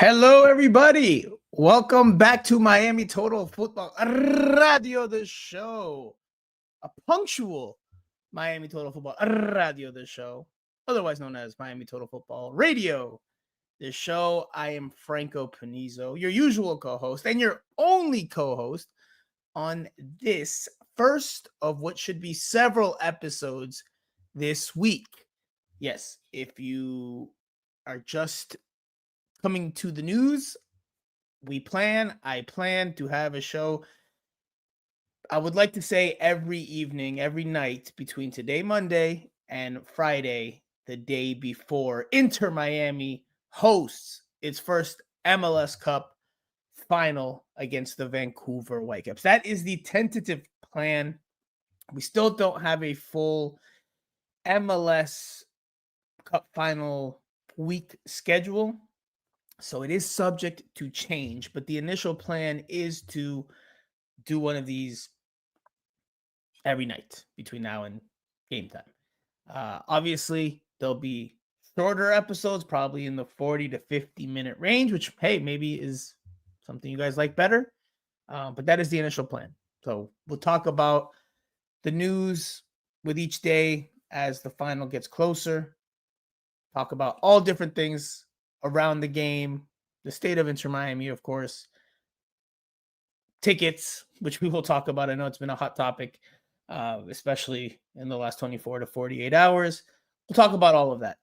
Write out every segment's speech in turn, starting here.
Hello, everybody. Welcome back to Miami Total Football Radio, the show. A punctual Miami Total Football Radio, the show, otherwise known as Miami Total Football Radio, the show. I am Franco Panizo, your usual co-host and your only co-host on this first of what should be several episodes this week. Yes, if you are just coming to the news, I plan to have a show, I would like to say every evening, every night between today, Monday, and Friday, the day before Inter Miami hosts its first MLS Cup Final against the Vancouver Whitecaps. That is the tentative plan. We still don't have a full MLS Cup Final week schedule, so it is subject to change, but the initial plan is to do one of these every night between now and game time. Obviously, there'll be shorter episodes, probably in the 40 to 50 minute range, which, hey, maybe is something you guys like better. But that is the initial plan. So we'll talk about the news with each day as the final gets closer. Talk about all different things around the game, the state of Inter Miami, of course, tickets, which we will talk about. I know it's been a hot topic, especially in the last 24 to 48 hours. We'll talk about all of that.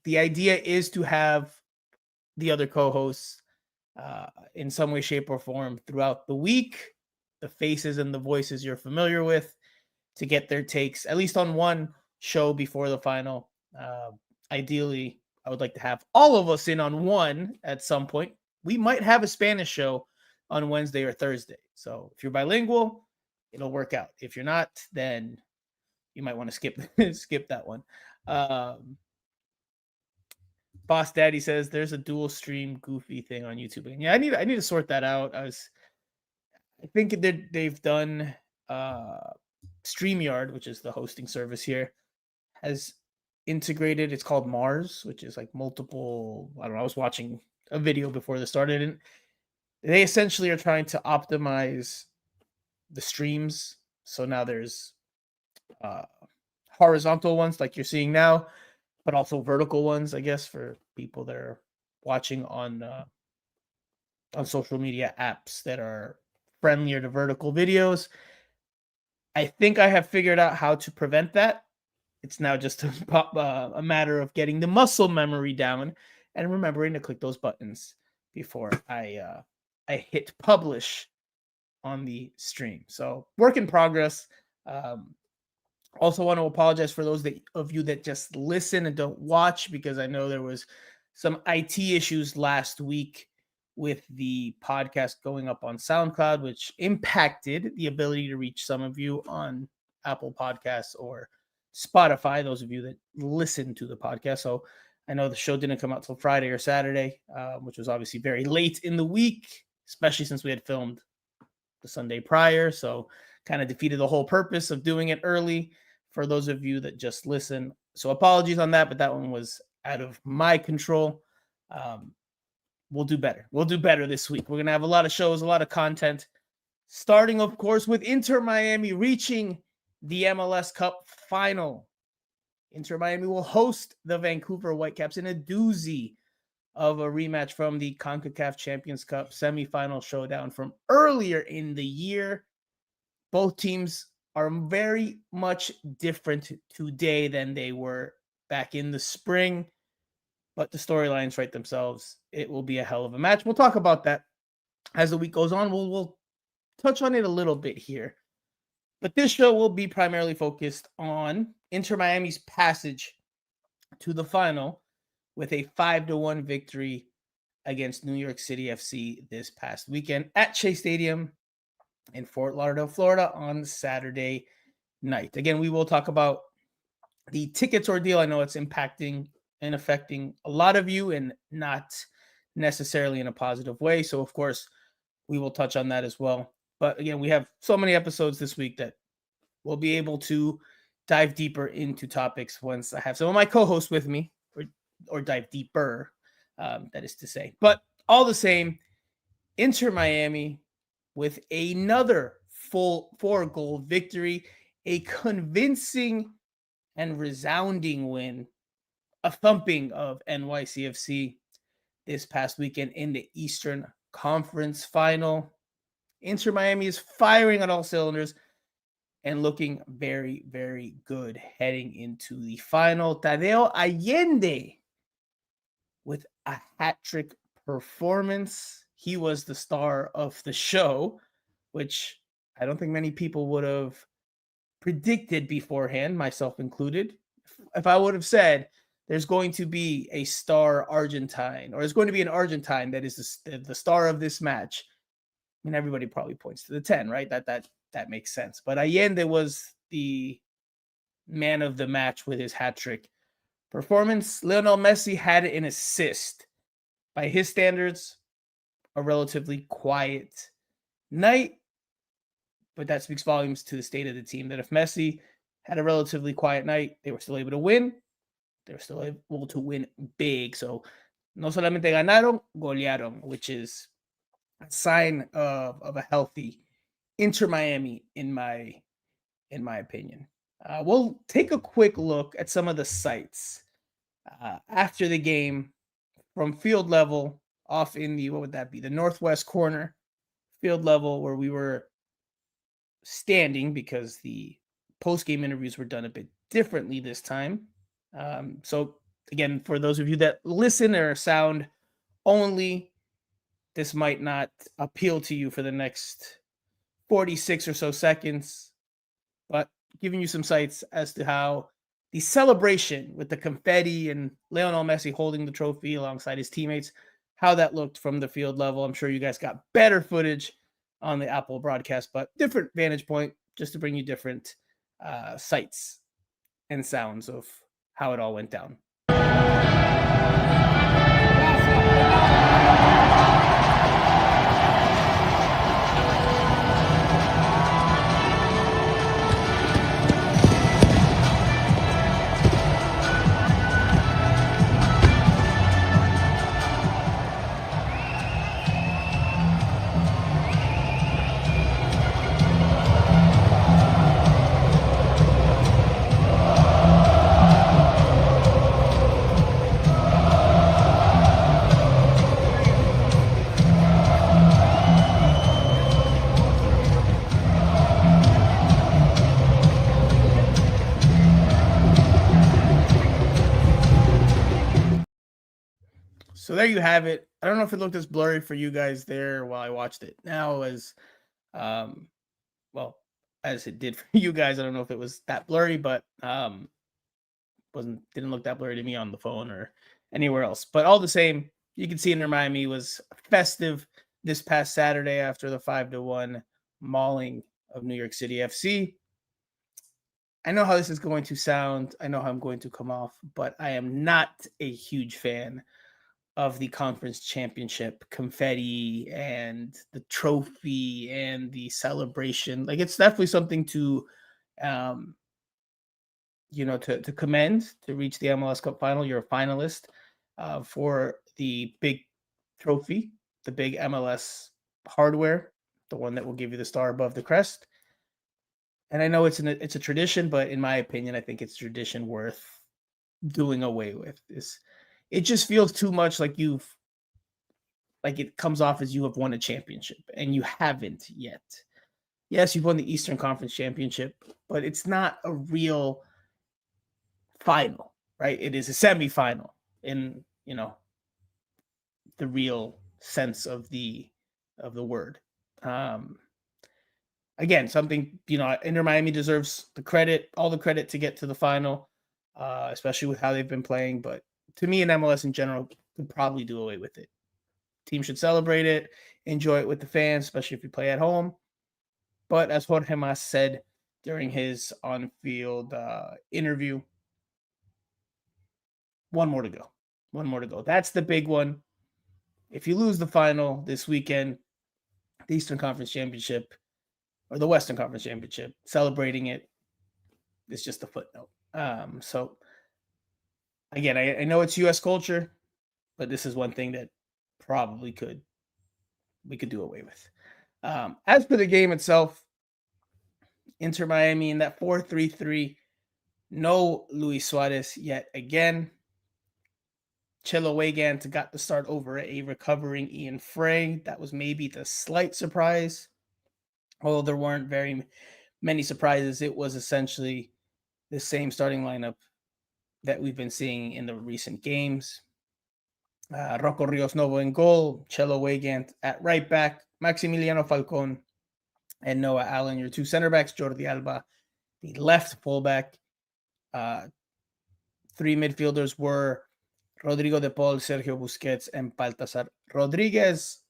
The idea is to have the other co-hosts in some way, shape, or form throughout the week, the faces and the voices you're familiar with, to get their takes, at least on one show before the final. Ideally, I would like to have all of us in on one at some point. We might have a Spanish show on Wednesday or Thursday. So if you're bilingual, it'll work out. If you're not, then you might want to skip that one. Boss Daddy says there's a dual stream goofy thing on YouTube. And yeah, I need to sort that out. I think they've done StreamYard, which is the hosting service here, has integrated. It's called Mars, which is like multiple. I don't know. I was watching a video before this started, and they essentially are trying to optimize the streams. So now there's horizontal ones like you're seeing now, but also vertical ones, I guess, for people that are watching on social media apps that are friendlier to vertical videos. I think I have figured out how to prevent that. It's now just a matter of getting the muscle memory down and remembering to click those buttons before I hit publish on the stream. So work in progress. Also want to apologize for those of you that just listen and don't watch, because I know there was some IT issues last week with the podcast going up on SoundCloud, which impacted the ability to reach some of you on Apple Podcasts or Spotify, those of you that listen to the podcast. So I know the show didn't come out till Friday or Saturday, which was obviously very late in the week, especially since we had filmed the Sunday prior. So kind of defeated the whole purpose of doing it early for those of you that just listen. So apologies on that, but that one was out of my control. We'll do better. We'll do better this week. We're going to have a lot of shows, a lot of content, starting, of course, with Inter Miami reaching the MLS Cup Final. Inter Miami will host the Vancouver Whitecaps in a doozy of a rematch from the CONCACAF Champions Cup semifinal showdown from earlier in the year. Both teams are very much different today than they were back in the spring, but the storylines write themselves. It will be a hell of a match. We'll talk about that as the week goes on. We'll touch on it a little bit here. But this show will be primarily focused on Inter Miami's passage to the final with a 5-1 victory against New York City FC this past weekend at Chase Stadium in Fort Lauderdale, Florida on Saturday night. Again, we will talk about the tickets ordeal. I know it's impacting and affecting a lot of you and not necessarily in a positive way. So, of course, we will touch on that as well. But again, we have so many episodes this week that we'll be able to dive deeper into topics once I have some of my co-hosts with me, or dive deeper. that is to say. But all the same, Inter Miami with another full 4-goal victory, a convincing and resounding win, a thumping of NYCFC this past weekend in the Eastern Conference Final. Inter Miami is firing on all cylinders and looking very, very good heading into the final. Tadeo Allende with a hat-trick performance. He was the star of the show, which I don't think many people would have predicted beforehand, myself included. If I would have said there's going to be a star Argentine, or there's going to be an Argentine that is the star of this match, I mean, everybody probably points to the 10, right? That makes sense. But Allende was the man of the match with his hat-trick performance. Lionel Messi had an assist. By his standards, a relatively quiet night, but that speaks volumes to the state of the team, that if Messi had a relatively quiet night, they were still able to win. They were still able to win big. So, no solamente ganaron, golearon, which is a sign of a healthy Inter Miami, in my opinion. We'll take a quick look at some of the sights after the game from field level off in the, what would that be? The northwest corner field level, where we were standing because the post-game interviews were done a bit differently this time. So again, for those of you that listen or sound only, this might not appeal to you for the next 46 or so seconds, but giving you some sights as to how the celebration with the confetti and Lionel Messi holding the trophy alongside his teammates, how that looked from the field level. I'm sure you guys got better footage on the Apple broadcast, but different vantage point just to bring you different sights and sounds of how it all went down. So there you have it. I don't know if it looked as blurry for you guys there while I watched it now as well as it did for you guys. I don't know if it was that blurry, but didn't look that blurry to me on the phone or anywhere else. But all the same, you can see Inter Miami was festive this past Saturday after the 5-1 mauling of New York City FC. I know how this is going to sound. I know how I'm going to come off, but I am not a huge fan of the conference championship confetti and the trophy and the celebration. Like, it's definitely something to to commend, to reach the MLS Cup Final. You're a finalist for the big trophy, the big MLS hardware, the one that will give you the star above the crest. And I know it's a tradition, but in my opinion, I think it's a tradition worth doing away with. It just feels too much like it comes off as you have won a championship, and you haven't yet. Yes, you've won the Eastern Conference Championship, but it's not a real final, right? It is a semifinal in, the real sense of the word. Again, something, Inter Miami deserves all the credit to get to the final, especially with how they've been playing. But to me, in MLS in general, could probably do away with it. Team should celebrate it, enjoy it with the fans, especially if you play at home. But as Jorge Mas said during his on-field interview, one more to go. One more to go. That's the big one. If you lose the final this weekend, the Eastern Conference Championship or the Western Conference Championship, celebrating it is just a footnote. So again, I know it's U.S. culture. but this is one thing that probably we could do away with. As for the game itself, Inter Miami in that 4-3-3, no Luis Suarez yet again. Chelo Weigand got the start over a recovering Ian Frey. That was maybe the slight surprise. Although there weren't very many surprises, it was essentially the same starting lineup that we've been seeing in the recent games. Rocco Rios Novo in goal, Chelo Weigand at right back, Maximiliano Falcon and Noah Allen, your two center backs, Jordi Alba, the left fullback. Three midfielders were Rodrigo de Paul, Sergio Busquets, and Baltasar Rodriguez.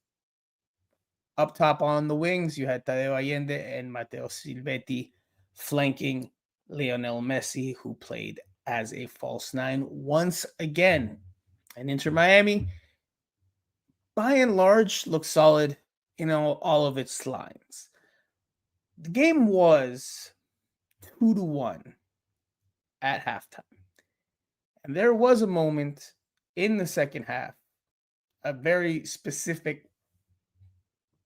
Up top on the wings, you had Tadeo Allende and Matteo Silvetti flanking Lionel Messi, who played as a false nine once again. And Inter Miami, by and large, looked solid in all of its lines. The game was 2-1 at halftime. And there was a moment in the second half, a very specific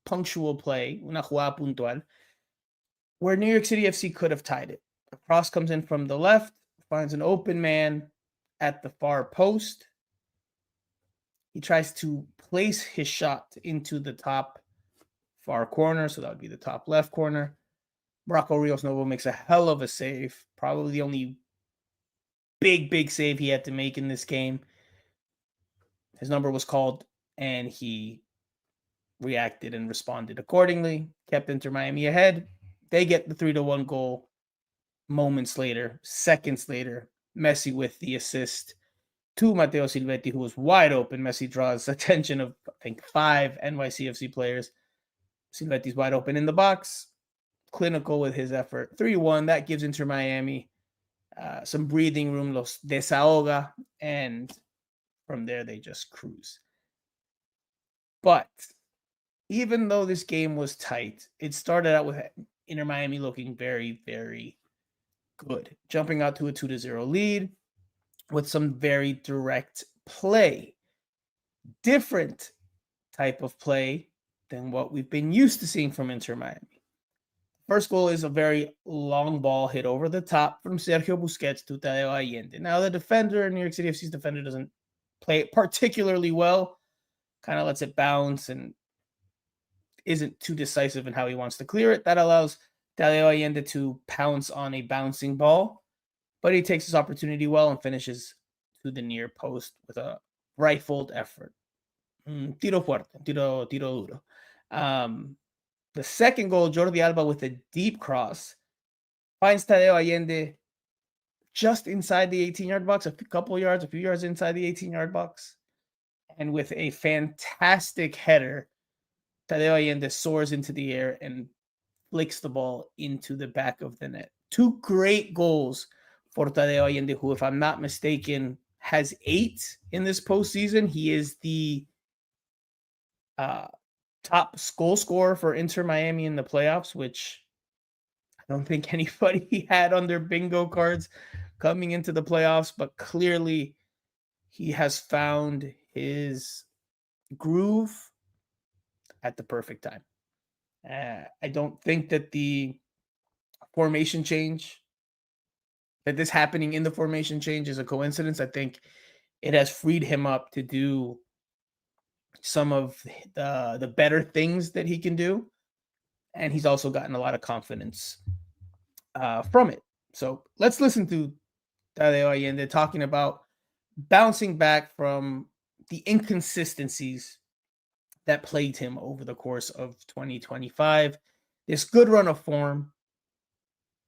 punctual play, una jugada puntual, where New York City FC could have tied it. The cross comes in from the left, finds an open man at the far post. He tries to place his shot into the top far corner, so that would be the top left corner. Rocco Rios Novo makes a hell of a save, probably the only big save he had to make in this game. His number was called, and he reacted and responded accordingly, kept Inter Miami ahead. They get the 3-1 goal moments later, seconds later. Messi with the assist to Matteo Silvetti, who was wide open. Messi draws attention of, I think, 5 NYCFC players. Silvetti's wide open in the box, clinical with his effort. 3-1, that gives Inter Miami some breathing room, los desahoga, and from there they just cruise. But even though this game was tight, it started out with Inter Miami looking very, very good, jumping out to a 2-0 lead with some very direct play. Different type of play than what we've been used to seeing from Inter Miami. First goal is a very long ball hit over the top from Sergio Busquets to Tadeo Allende. Now, the defender, New York City FC's defender, doesn't play it particularly well, kind of lets it bounce and isn't too decisive in how he wants to clear it. That allows Tadeo Allende to pounce on a bouncing ball, but he takes his opportunity well and finishes to the near post with a rifled effort. Tiro fuerte, tiro duro. The second goal, Jordi Alba with a deep cross, finds Tadeo Allende just inside the 18-yard box, a few yards inside the 18-yard box. And with a fantastic header, Tadeo Allende soars into the air and flicks the ball into the back of the net. 2 great goals for Tadeo Allende, who, if I'm not mistaken, has 8 in this postseason. He is the top goal scorer for Inter Miami in the playoffs, which I don't think anybody had on their bingo cards coming into the playoffs, but clearly he has found his groove at the perfect time. I don't think that the formation change, that this happening in the formation change is a coincidence. I think it has freed him up to do some of the better things that he can do. And he's also gotten a lot of confidence from it. So let's listen to Tadeo Allende talking about bouncing back from the inconsistencies that plagued him over the course of 2025. This good run of form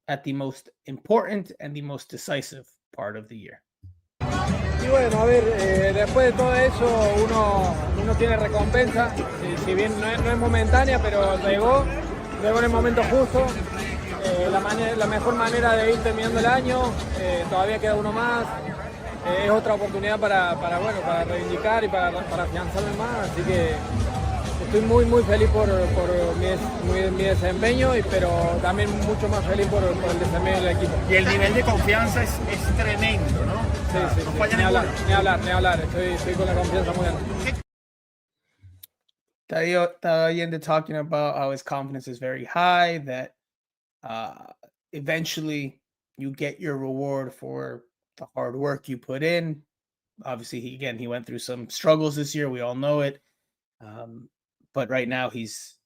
at the most important and the most decisive part of the year. Y bueno, a ver, después de todo eso uno tiene recompensa, si bien no es momentánea, pero llegó en el momento justo. La mejor manera de ir terminando el año, todavía queda uno más, es otra oportunidad para reivindicar y para afianzarme más, así que estoy muy feliz por mi desempeño, pero también mucho más feliz por el desempeño del equipo. Y el nivel de confianza es tremendo, ¿no? sí. No falla Ni ninguno. hablar. Estoy con la confianza muy alta. Tadeo Allende talking about how his confidence is very high, that eventually you get your reward for the hard work you put in. Obviously, he went through some struggles this year. We all know it. But right now he's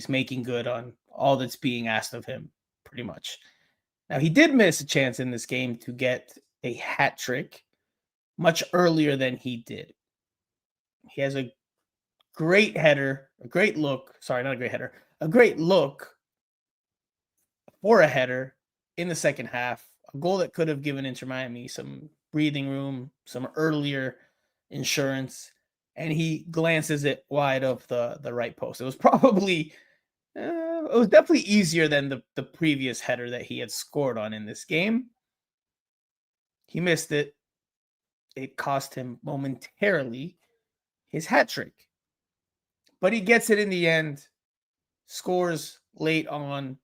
making good on all that's being asked of him, pretty much. Now, he did miss a chance in this game to get a hat trick much earlier than he did. He has a great header, a great look. Sorry, not a great header, a great look for a header in the second half. A goal that could have given Inter Miami some breathing room, some earlier insurance, and he glances it wide of the right post. It was probably, it was definitely easier than the previous header that he had scored on in this game. He missed it. It cost him momentarily his hat trick. But he gets it in the end, scores late on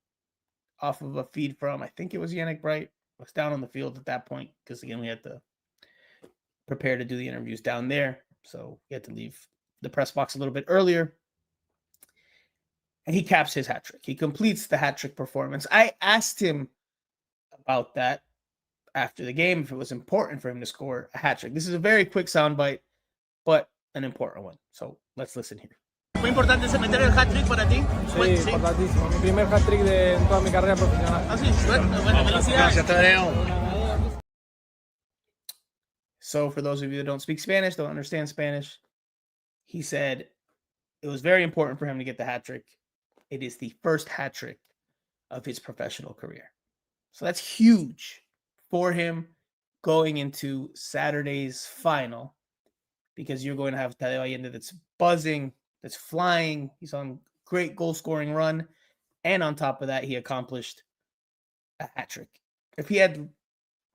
off of a feed from, I think it was Yannick Bright. Was down on the field at that point because, again, we had to prepare to do the interviews down there. So we had to leave the press box a little bit earlier. And he caps his hat trick. He completes the hat trick performance. I asked him about that after the game, if it was important for him to score a hat trick. This is a very quick soundbite, but an important one. So let's listen here. ¿Fue importante ese meter el hat-trick para ti? Sí, importantísimo. Mi primer hat-trick en toda mi carrera profesional. Ah, sí, bueno, felicidades. So for those of you that don't speak Spanish, don't understand Spanish, he said it was very important for him to get the hat trick. It is the first hat trick of his professional career. So that's huge for him going into Saturday's final, because you're going to have Tadeo Allende that's buzzing, that's flying. He's on great goal scoring run. And on top of that, he accomplished a hat trick. If he had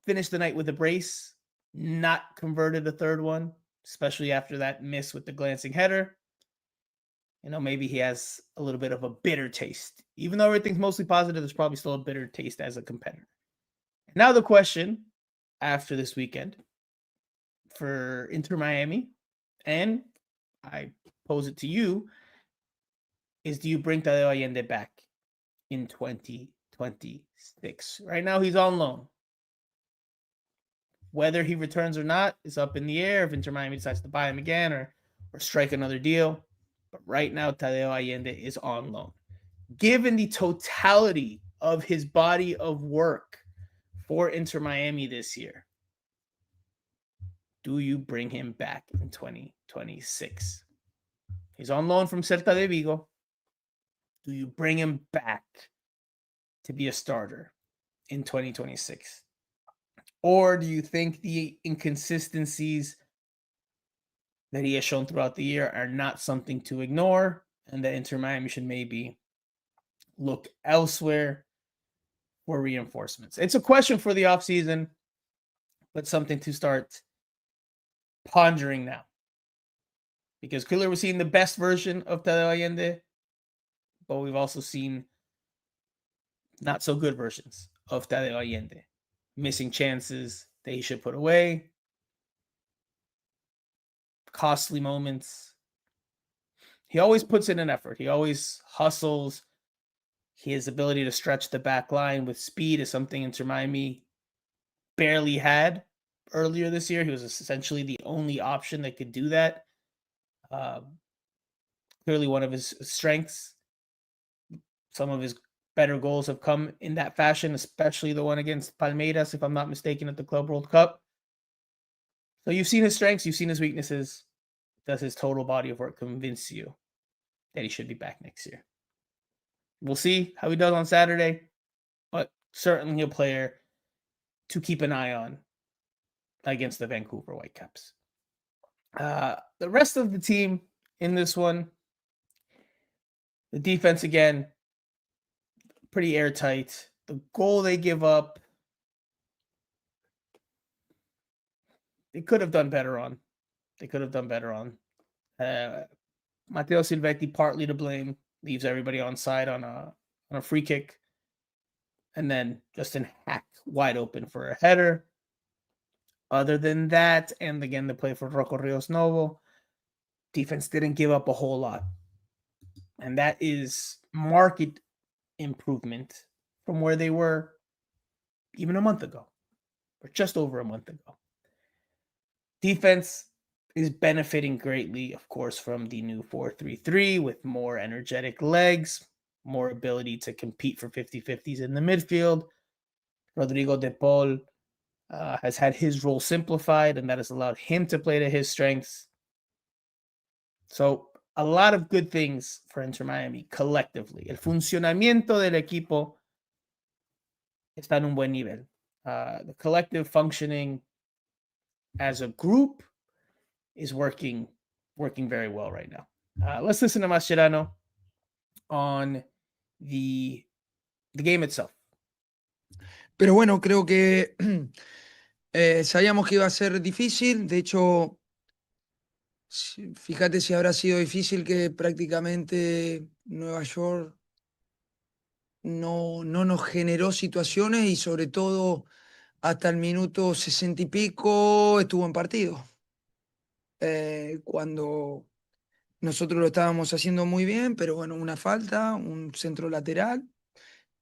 finished the night with a brace, not converted a third one, especially after that miss with the glancing header, maybe he has a little bit of a bitter taste. Even though everything's mostly positive, there's probably still a bitter taste as a competitor. Now the question after this weekend for Inter Miami, and I pose it to you, is do you bring Tadeo Allende back in 2026? Right now he's on loan. Whether he returns or not is up in the air if Inter Miami decides to buy him again or strike another deal. But right now, Tadeo Allende is on loan. Given the totality of his body of work for Inter Miami this year, do you bring him back in 2026? He's on loan from Celta de Vigo. Do you bring him back to be a starter in 2026? Or do you think the inconsistencies that he has shown throughout the year are not something to ignore, and that Inter Miami should maybe look elsewhere for reinforcements? It's a question for the offseason, but something to start pondering now. Because clearly we're seeing the best version of Tadeo Allende, but we've also seen not so good versions of Tadeo Allende. Missing chances that he should put away, costly moments. He always puts in an effort. He always hustles. His ability to stretch the back line with speed is something Inter Miami barely had earlier this year. He was essentially the only option that could do that. Clearly one of his strengths. Some of his better goals have come in that fashion, especially the one against Palmeiras, if I'm not mistaken, at the Club World Cup. So you've seen his strengths, you've seen his weaknesses. Does his total body of work convince you that he should be back next year? We'll see how he does on Saturday, but certainly a player to keep an eye on against the Vancouver Whitecaps. The rest of the team in this one, the defense again, pretty airtight. The goal they give up, they could have done better on. Matteo Silvetti partly to blame, leaves everybody on side on a free kick, and then Justin Hack wide open for a header. Other than that, and again, the play for Rocco Rios Novo, defense didn't give up a whole lot. And that is market improvement from where they were even a month ago, or just over a month ago. Defense is benefiting greatly, of course, from the new 4-3-3 with more energetic legs, more ability to compete for 50-50s in the midfield. Rodrigo De Paul has had his role simplified, and that has allowed him to play to his strengths. So, a lot of good things for Inter Miami collectively. El funcionamiento del equipo está en un buen nivel. The collective functioning as a group is working very well right now. Let's listen to Mascherano on the game itself. Pero bueno, creo que sabíamos que iba a ser difícil. De hecho, fíjate si habrá sido difícil que prácticamente Nueva York no nos generó situaciones y sobre todo hasta el minuto 60 y pico estuvo en partido. Cuando nosotros lo estábamos haciendo muy bien, pero bueno, una falta, un centro lateral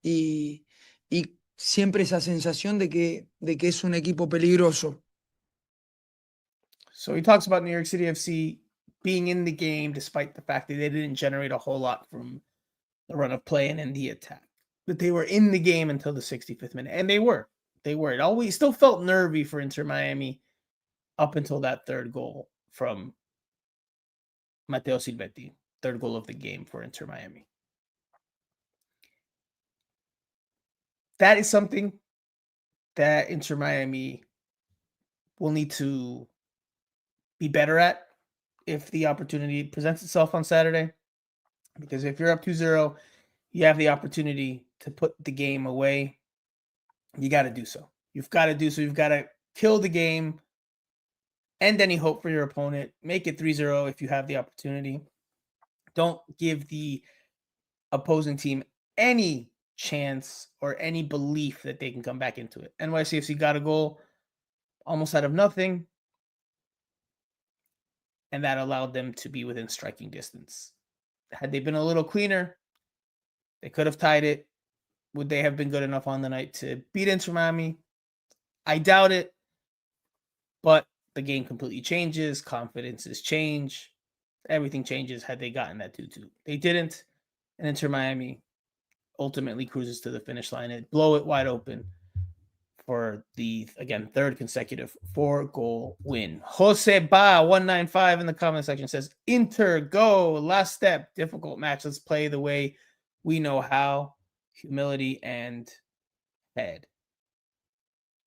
y siempre esa sensación de que es un equipo peligroso. So he talks about New York City FC being in the game despite the fact that they didn't generate a whole lot from the run of play and in the attack. But they were in the game until the 65th minute. And they were. It always still felt nervy for Inter Miami up until that third goal from Matteo Silvetti. Third goal of the game for Inter Miami. That is something that Inter Miami will need to be better at if the opportunity presents itself on Saturday. Because if you're up 2-0, you have the opportunity to put the game away. You got to do so. You've got to kill the game, end any hope for your opponent, make it 3-0 if you have the opportunity. Don't give the opposing team any chance or any belief that they can come back into it. NYCFC got a goal almost out of nothing, and that allowed them to be within striking distance. Had they been a little cleaner, they could have tied it. Would they have been good enough on the night to beat Inter Miami? I doubt it, but the game completely changes. Confidences change. Everything changes had they gotten that 2-2. They didn't, and Inter Miami ultimately cruises to the finish line and blow it wide open for the, again, third consecutive 4-goal win. Jose Ba 195 in the comment section says, Inter, go, last step, difficult match. Let's play the way we know how. Humility and head.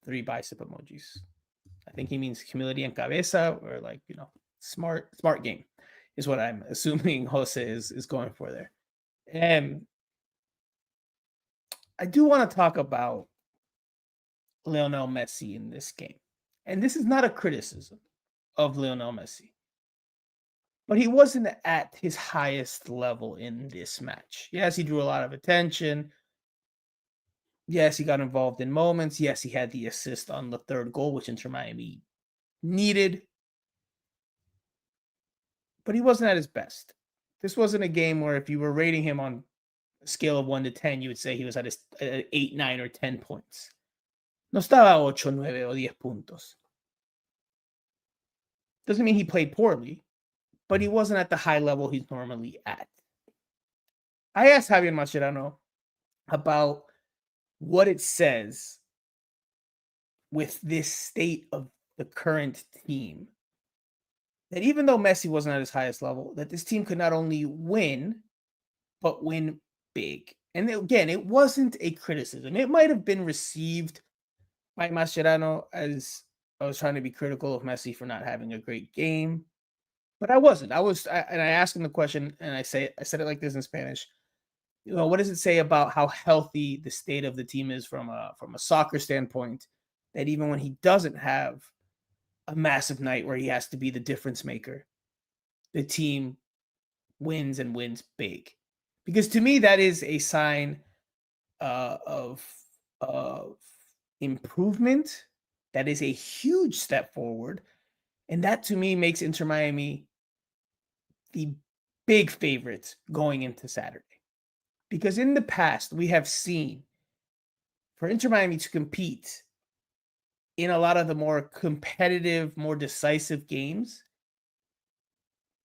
3 bicep emojis. I think he means humility and cabeza, or like, smart game is what I'm assuming Jose is going for there. And I do want to talk about Lionel Messi in this game. And this is not a criticism of Lionel Messi, but he wasn't at his highest level in this match. Yes, he drew a lot of attention. Yes, he got involved in moments. Yes, he had the assist on the third goal, which Inter Miami needed. But he wasn't at his best. This wasn't a game where if you were rating him on a scale of 1 to 10, you would say he was at 8, 9, or 10 points. No estaba 8, 9, o 10 puntos. Doesn't mean he played poorly, but he wasn't at the high level he's normally at. I asked Javier Mascherano about what it says with this state of the current team, that even though Messi wasn't at his highest level, that this team could not only win, but win big. And again, it wasn't a criticism. It might have been received by Mascherano as I was trying to be critical of Messi for not having a great game, but I wasn't. And I asked him the question, and I said it like this in Spanish. What does it say about how healthy the state of the team is from a soccer standpoint, that even when he doesn't have a massive night where he has to be the difference maker, the team wins and wins big? Because to me, that is a sign of improvement That is a huge step forward. And that to me makes Inter Miami the big favorites going into Saturday. Because in the past, we have seen for Inter Miami to compete in a lot of the more competitive, more decisive games,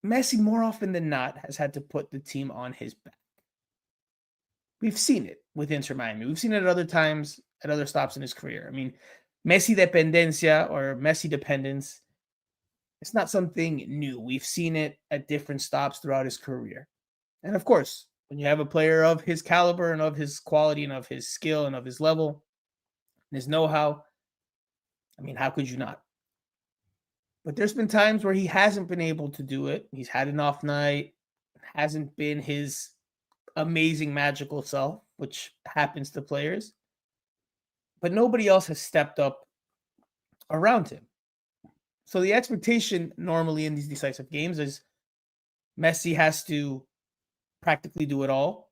Messi more often than not has had to put the team on his back. We've seen it with Inter Miami. We've seen it at other times, at other stops in his career. I mean, Messi dependencia or Messi dependence, it's not something new. We've seen it at different stops throughout his career. And of course, when you have a player of his caliber and of his quality and of his skill and of his level and his know-how, I mean, how could you not? But there's been times where he hasn't been able to do it. He's had an off night, hasn't been his amazing magical self, which happens to players. But nobody else has stepped up around him. So the expectation normally in these decisive games is Messi has to practically do it all.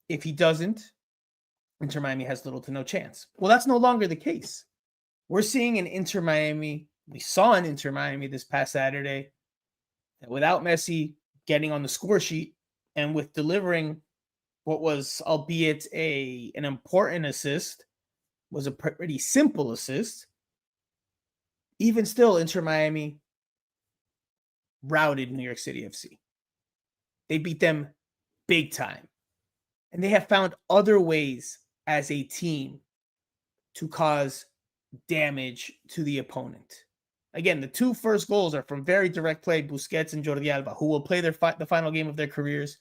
If he doesn't, Inter Miami has little to no chance. Well, that's no longer the case. We're seeing an Inter Miami. We saw an Inter Miami this past Saturday that without Messi getting on the score sheet and with delivering what was, albeit an important assist, was a pretty simple assist. Even still, Inter Miami routed New York City FC. They beat them big time. And they have found other ways as a team to cause damage to the opponent. Again, the two first goals are from very direct play, Busquets and Jordi Alba, who will play the final game of their careers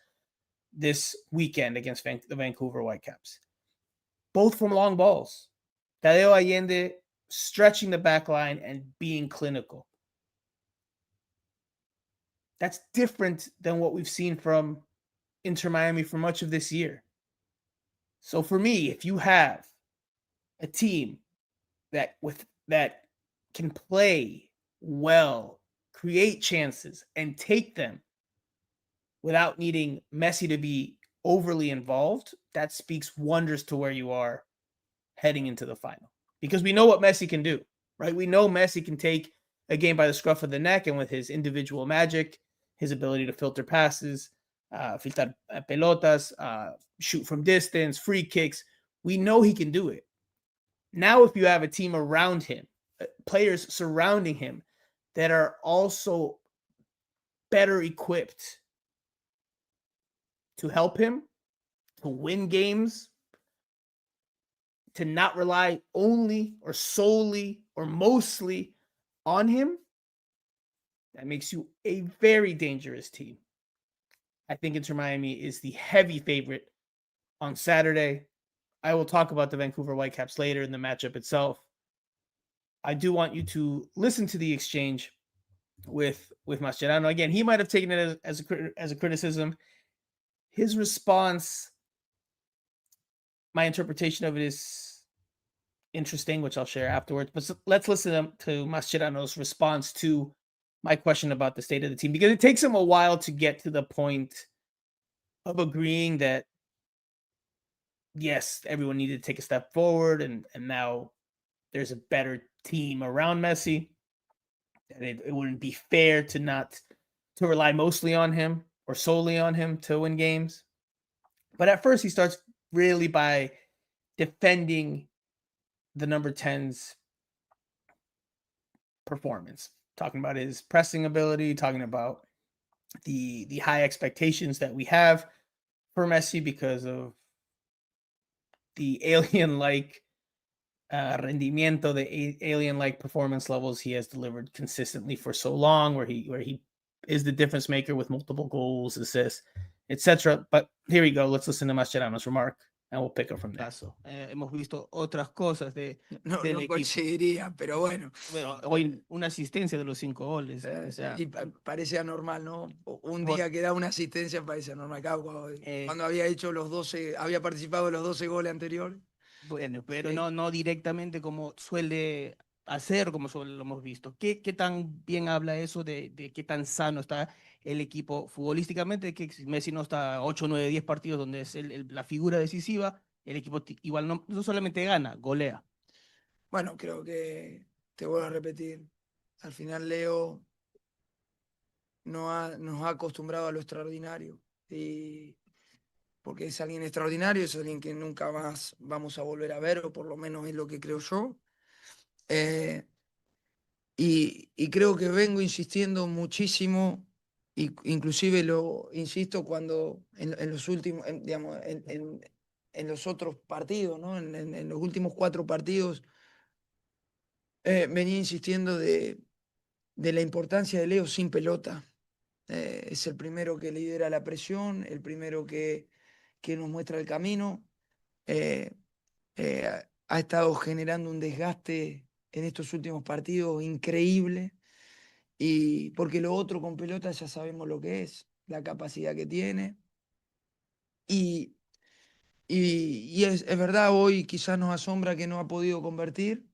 this weekend against the Vancouver Whitecaps. Both from long balls. Tadeo Allende stretching the back line and being clinical. That's different than what we've seen from Inter Miami for much of this year. So for me, if you have a team that can play well, create chances, and take them without needing Messi to be overly involved, that speaks wonders to where you are heading into the final. Because we know what Messi can do, right? We know Messi can take a game by the scruff of the neck, and with his individual magic, his ability to filter passes, filtrar pelotas, shoot from distance, free kicks, we know he can do it. Now, if you have a team around him, players surrounding him that are also better equipped to help him, to win games, to not rely only or solely or mostly on him, that makes you a very dangerous team. I think Inter Miami is the heavy favorite on Saturday. I will talk about the Vancouver Whitecaps later in the matchup itself. I do want you to listen to the exchange with Mascherano. Again, he might have taken it as a criticism. His response, my interpretation of it is interesting, which I'll share afterwards. But let's listen to Mascherano's response to my question about the state of the team, because it takes him a while to get to the point of agreeing that, yes, everyone needed to take a step forward, and now there's a better team around Messi. And it wouldn't be fair to rely mostly on him or solely on him to win games. But at first, he starts really by defending the number 10's performance, talking about his pressing ability, talking about the high expectations that we have for Messi because of the alien-like rendimiento, the alien-like performance levels he has delivered consistently for so long, where he is the difference maker with multiple goals, assists, etc. But here we go. Let's listen to Mascherano's remark, and we'll pick up from there. Hemos visto otras cosas No del lo equipo. conseguiría, pero bueno. Bueno, hoy una asistencia de los 5 goles. O sea, Y parece anormal, ¿no? Un Por- día que da una asistencia parece anormal. Claro, cuando había hecho los 12, había participado en los 12 goles anteriores. bueno, pero Sí. no directamente como suele hacer, como lo hemos visto. ¿Qué tan bien habla eso de qué tan sano está el equipo futbolísticamente? Que Messi no está 8, 9, 10 partidos donde es la figura decisiva, el equipo igual no solamente gana, golea. Bueno, creo que te vuelvo a repetir. Al final Leo nos ha acostumbrado a lo extraordinario. Y porque es alguien extraordinario, es alguien que nunca más vamos a volver a ver, o por lo menos es lo que creo yo. Eh, y creo que vengo insistiendo muchísimo, y inclusive lo insisto cuando en los últimos, digamos, en los otros partidos, ¿no? En los últimos 4 partidos, venía insistiendo de la importancia de Leo sin pelota. Es el primero que lidera la presión, el primero que nos muestra el camino. Eh, ha estado generando un desgaste en estos últimos partidos increíble. Y porque lo otro con pelota ya sabemos lo que es, la capacidad que tiene. Y, y es verdad, hoy quizás nos asombra que no ha podido convertir,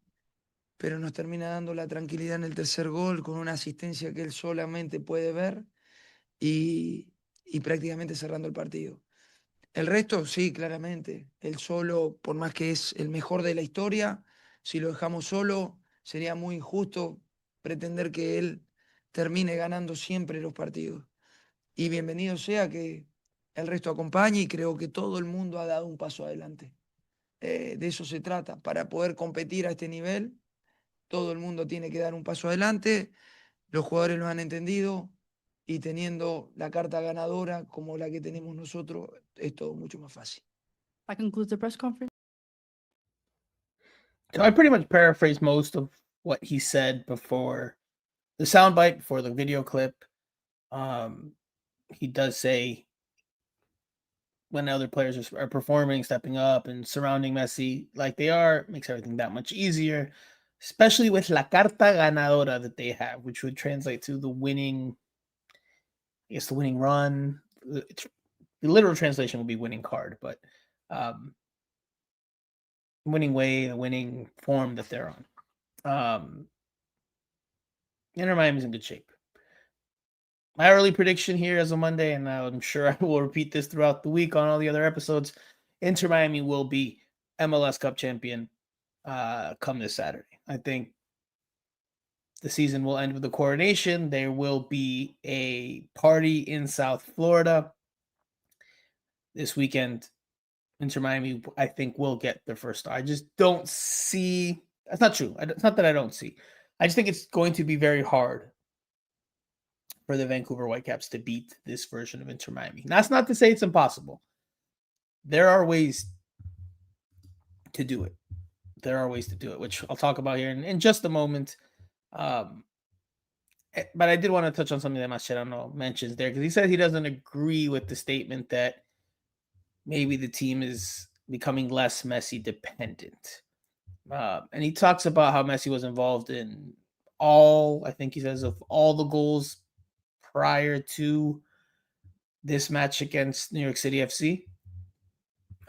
pero nos termina dando la tranquilidad en el tercer gol con una asistencia que él solamente puede ver y, y prácticamente cerrando el partido. El resto, sí, claramente. Él solo, por más que es el mejor de la historia, si lo dejamos solo, sería muy injusto pretender que él termine ganando siempre los partidos. Y bienvenido sea que el resto acompañe, y creo que todo el mundo ha dado un paso adelante. De eso se trata. Para poder competir a este nivel, todo el mundo tiene que dar un paso adelante. Los jugadores lo han entendido, y teniendo la carta ganadora como la que tenemos nosotros, es todo mucho más fácil. That concludes the press conference. So I pretty much paraphrased most of what he said before the soundbite, before the video clip. He does say when other players are performing, stepping up, and surrounding Messi like they are, makes everything that much easier, especially with la carta ganadora that they have, which would translate to the winning, I guess, the winning run. The literal translation would be winning card, but winning way, the winning form that they're on. Inter Miami's in good shape. My early prediction here as a Monday, and I'm sure I will repeat this throughout the week on all the other episodes, Inter Miami will be MLS Cup champion come this Saturday. I think the season will end with a coronation. There will be a party in South Florida this weekend. Inter Miami, I think, will get their first star. I just don't see. That's not true. It's not that I don't see. I just think it's going to be very hard for the Vancouver Whitecaps to beat this version of Inter Miami. That's not to say it's impossible. There are ways to do it. There are ways to do it, which I'll talk about here in just a moment. But I did want to touch on something that Mascherano mentions there, because he says he doesn't agree with the statement that maybe the team is becoming less Messi dependent. And he talks about how Messi was involved in all, I think he says, of all the goals prior to this match against New York City FC.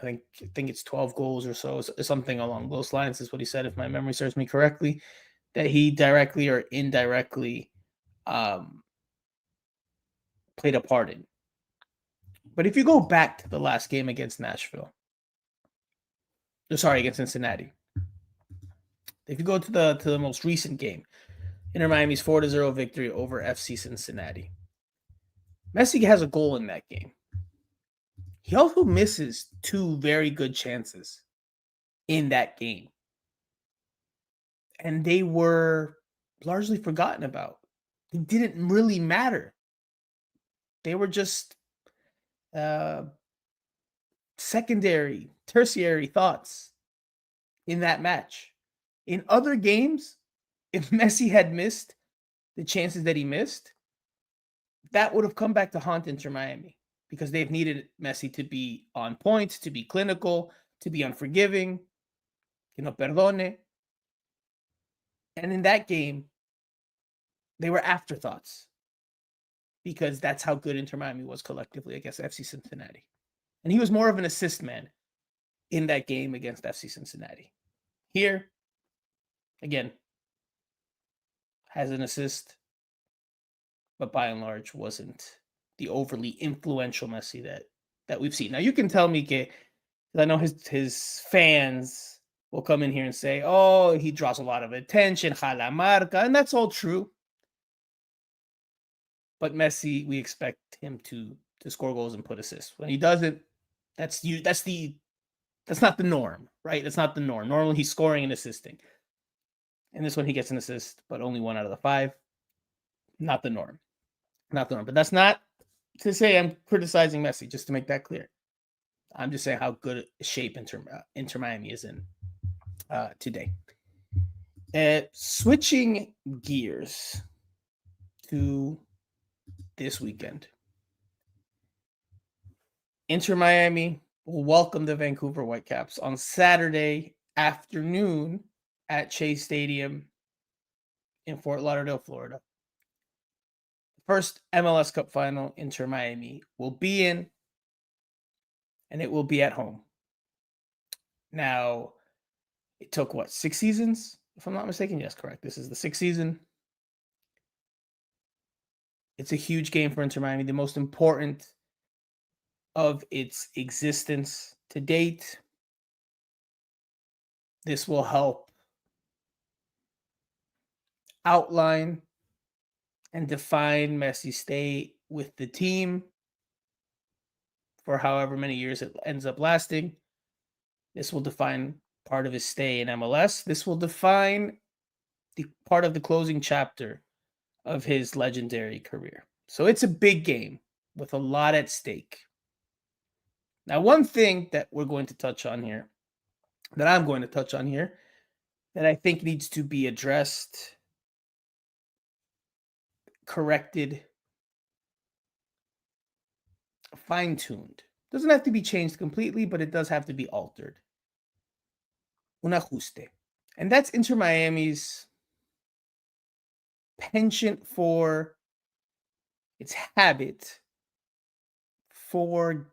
I think it's 12 goals or so, something along those lines is what he said, if my memory serves me correctly, that he directly or indirectly played a part in. But if you go back to the last game against against Cincinnati, if you go to the most recent game, Inter Miami's 4-0 victory over FC Cincinnati, Messi has a goal in that game. He also misses 2 very good chances in that game. And they were largely forgotten about. It didn't really matter. They were just secondary, tertiary thoughts in that match. In other games, if Messi had missed the chances that he missed, that would have come back to haunt Inter Miami, because they've needed Messi to be on point, to be clinical, to be unforgiving, perdone. And in that game, they were afterthoughts, because that's how good Inter Miami was collectively against FC Cincinnati. And he was more of an assist man in that game against FC Cincinnati. Here, again, has an assist, but by and large wasn't the overly influential Messi that we've seen. Now, you can tell me, I know his fans will come in here and say, oh, he draws a lot of attention, jala marca, and that's all true. But Messi, we expect him to score goals and put assists. When he doesn't, that's not the norm, right? That's not the norm. Normally he's scoring and assisting. And this one he gets an assist, but only 1 out of the 5. Not the norm. Not the norm. But that's not to say I'm criticizing Messi, just to make that clear. I'm just saying how good shape Inter Miami is in today. Switching gears to this weekend. Inter Miami will welcome the Vancouver Whitecaps on Saturday afternoon at Chase Stadium in Fort Lauderdale, Florida. First MLS Cup Final Inter Miami will be in, and it will be at home. Now, it took, 6 seasons? If I'm not mistaken, yes, correct. This is the 6th season. It's a huge game for Inter Miami, the most important of its existence to date. This will help outline and define Messi's stay with the team for however many years it ends up lasting. This will define part of his stay in MLS. This will define the part of the closing chapter of his legendary career. So it's a big game with a lot at stake. Now, one thing that we're going to touch on here, that I'm going to touch on here, that I think needs to be addressed, corrected, fine-tuned. Doesn't have to be changed completely, but it does have to be altered. Un ajuste. And that's Inter Miami's penchant for its habit for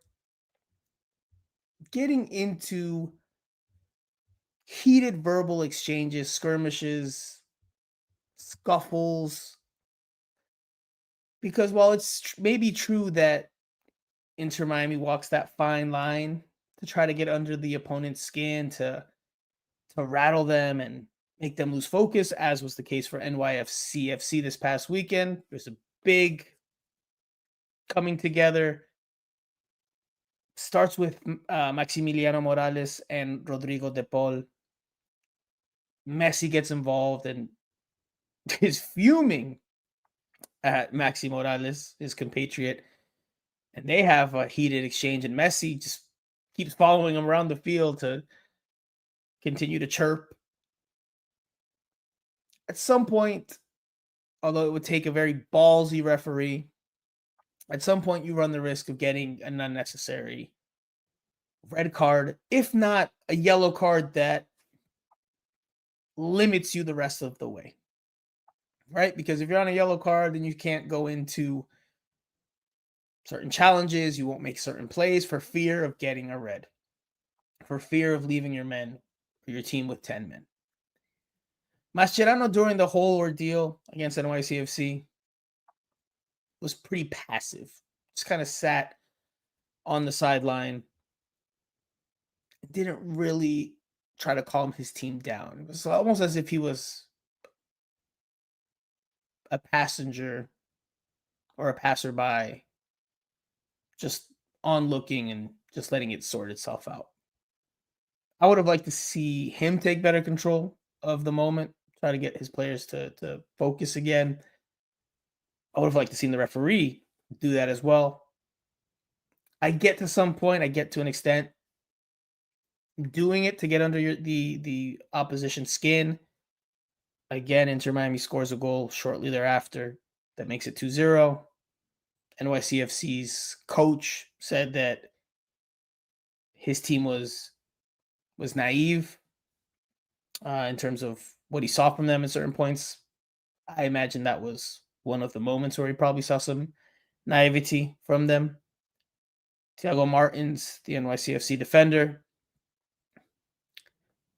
getting into heated verbal exchanges, skirmishes, scuffles. Because while it's maybe true that Inter Miami walks that fine line to try to get under the opponent's skin, to rattle them and make them lose focus, as was the case for NYFC FC this past weekend. There's a big coming together. Starts with Maximiliano Morales and Rodrigo de Paul. Messi gets involved and is fuming at Maxi Morales, his compatriot. And they have a heated exchange, and Messi just keeps following him around the field to continue to chirp. At some point, although it would take a very ballsy referee, at some point you run the risk of getting an unnecessary red card, if not a yellow card that limits you the rest of the way, right? Because if you're on a yellow card, then you can't go into certain challenges, you won't make certain plays for fear of getting a red, for fear of leaving your men or your team with 10 men. Mascherano, during the whole ordeal against NYCFC, was pretty passive. Just kind of sat on the sideline. Didn't really try to calm his team down. It was almost as if he was a passenger or a passerby, just on looking and just letting it sort itself out. I would have liked to see him take better control of the moment, try to get his players to focus again. I would have liked to see the referee do that as well. I get to some point, I get to an extent, doing it to get under the opposition's skin. Again, Inter Miami scores a goal shortly thereafter that makes it 2-0. NYCFC's coach said that his team was naive in terms of what he saw from them at certain points. I imagine that was one of the moments where he probably saw some naivety from them. Thiago Martins, the NYCFC defender,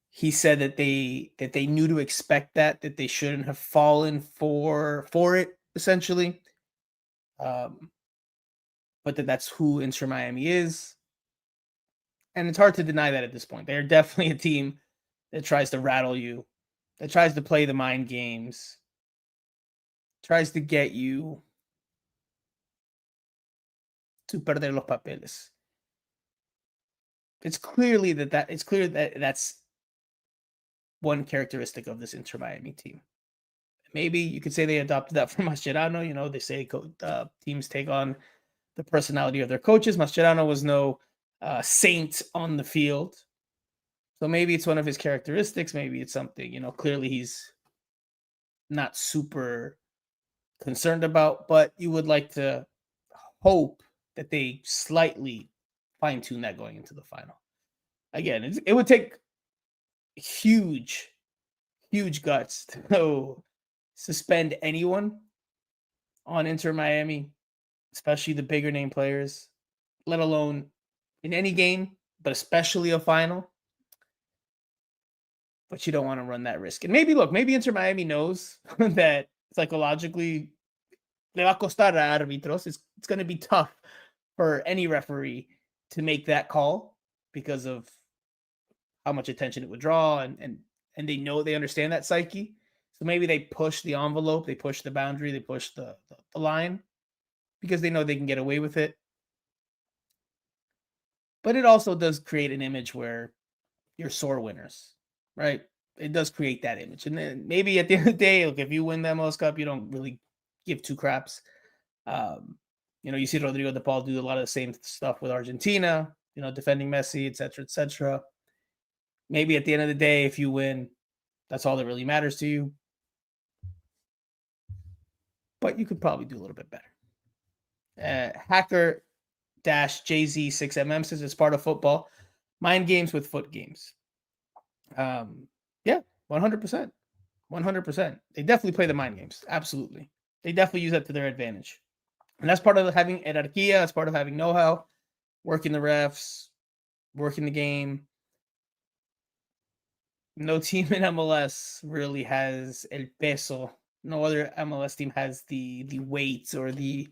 he said that they knew to expect that they shouldn't have fallen for it, essentially. But that's who Inter Miami is. And it's hard to deny that at this point. They're definitely a team that tries to rattle you, that tries to play the mind games, tries to get you to perder los papeles. It's clear that that's one characteristic of this Inter Miami team. Maybe you could say they adopted that from Mascherano. You know, they say teams take on the personality of their coaches. Mascherano was no saint on the field. So maybe it's one of his characteristics. Maybe it's something, you know, clearly he's not super concerned about, but you would like to hope that they slightly fine-tune that going into the final. Again, it would take huge guts to suspend anyone on Inter Miami, especially the bigger name players, let alone in any game, but especially a final. But you don't want to run that risk. And maybe Inter Miami knows that psychologically le va a costar a árbitros. It's going to be tough for any referee to make that call because of how much attention it would draw, and they know, they understand that psyche. So maybe they push the envelope, they push the boundary, they push the line because they know they can get away with it. But it also does create an image where you're sore winners, right? It does create that image. And then maybe at the end of the day, look, if you win the MLS Cup, you don't really give two craps. You know, you see Rodrigo de Paul do a lot of the same stuff with Argentina, you know, defending Messi, et cetera, et cetera. Maybe at the end of the day, if you win, that's all that really matters to you. But you could probably do a little bit better. Hacker-JZ6MM says it's part of football. Mind games with foot games. Yeah, 100%. 100%. They definitely play the mind games. Absolutely. They definitely use that to their advantage. And that's part of having jerarquía. That's part of having know-how, working the refs, working the game. No team in MLS really has el peso. No other MLS team has the weight or the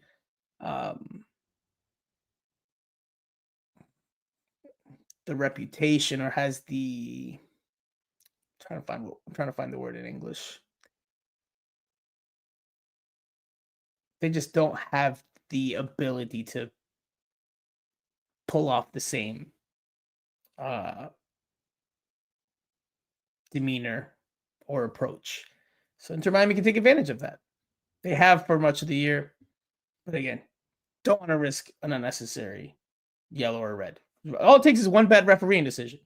reputation, or has the I'm trying to find the word in English. They just don't have the ability to pull off the same demeanor or approach. So Inter Miami can take advantage of that. They have for much of the year. But again, don't want to risk an unnecessary yellow or red. All it takes is one bad refereeing decision.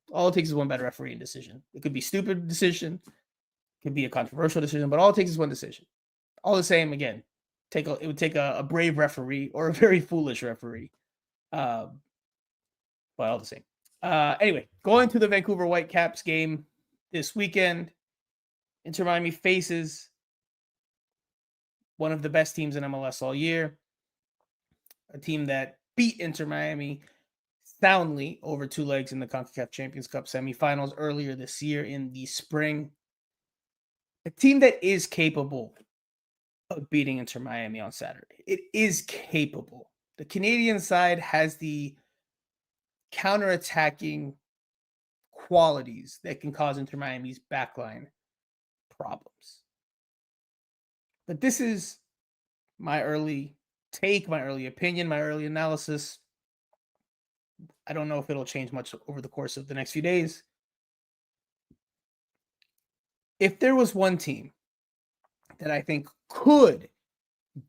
It could be a stupid decision. It could be a controversial decision, but all it takes is one decision. All the same, again, it would take a brave referee or a very foolish referee. But all the same. Anyway, going to the Vancouver Whitecaps game this weekend, Inter Miami faces one of the best teams in MLS all year, a team that beat Inter Miami soundly over two legs in the CONCACAF Champions Cup semifinals earlier this year in the spring. A team that is capable of beating Inter Miami on Saturday. It is capable. The Canadian side has the counterattacking qualities that can cause Inter Miami's backline problems. But this is my early take, my early opinion, my early analysis. I don't know if it'll change much over the course of the next few days. If there was one team that I think could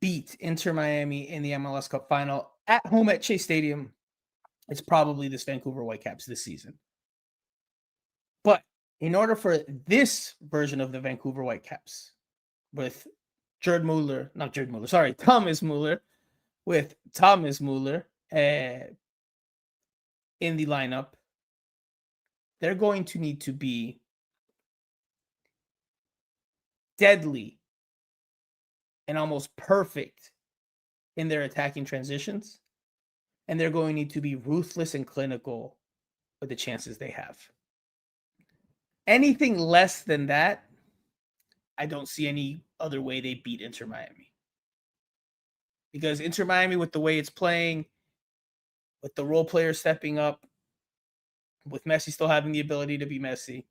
beat Inter Miami in the MLS Cup Final at home at Chase Stadium, it's probably this Vancouver Whitecaps this season. But in order for this version of the Vancouver Whitecaps with Thomas Muller, with Thomas Muller in the lineup, they're going to need to be deadly and almost perfect in their attacking transitions. And they're going to need to be ruthless and clinical with the chances they have. Anything less than that, I don't see any other way they beat Inter Miami. Because Inter Miami, with the way it's playing, with the role players stepping up, with Messi still having the ability to be Messi,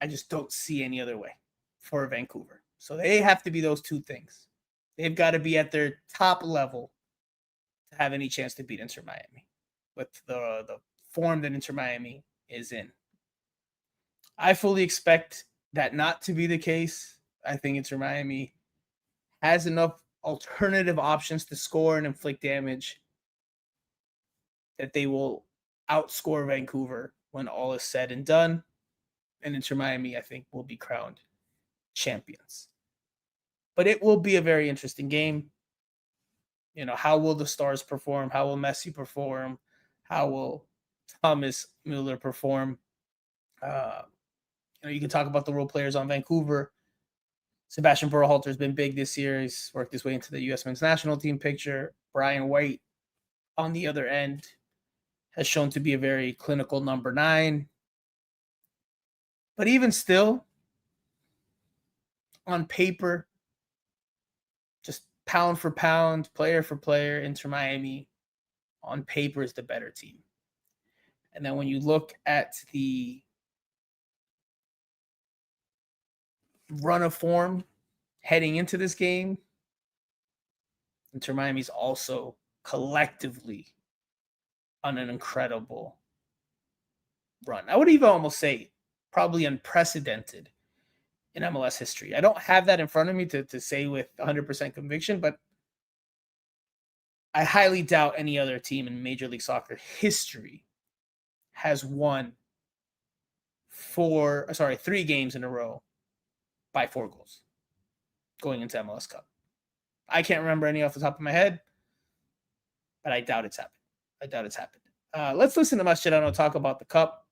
I just don't see any other way for Vancouver. So they have to be those two things. They've got to be at their top level to have any chance to beat Inter Miami with the form that Inter Miami is in. I fully expect that not to be the case. I think Inter Miami has enough alternative options to score and inflict damage that they will outscore Vancouver when all is said and done. And Inter Miami, I think, will be crowned champions. But it will be a very interesting game. You know, how will the stars perform? How will Messi perform? How will Thomas Müller perform? You can talk about the role players on Vancouver. Sebastian Berhalter has been big this year. He's worked his way into the U.S. men's national team picture. Brian White, on the other end, has shown to be a very clinical number 9. But even still, on paper, just pound for pound, player for player, Inter Miami, on paper, is the better team. And then when you look at the run of form heading into this game, Inter Miami's also collectively on an incredible run. I would even almost say probably unprecedented in MLS history. I don't have that in front of me to say with 100% conviction, but I highly doubt any other team in Major League Soccer history has won 3 games in a row by 4 goals going into MLS Cup. I can't remember any off the top of my head, but I doubt it's happened. Let's listen to Mascherano talk about the Cup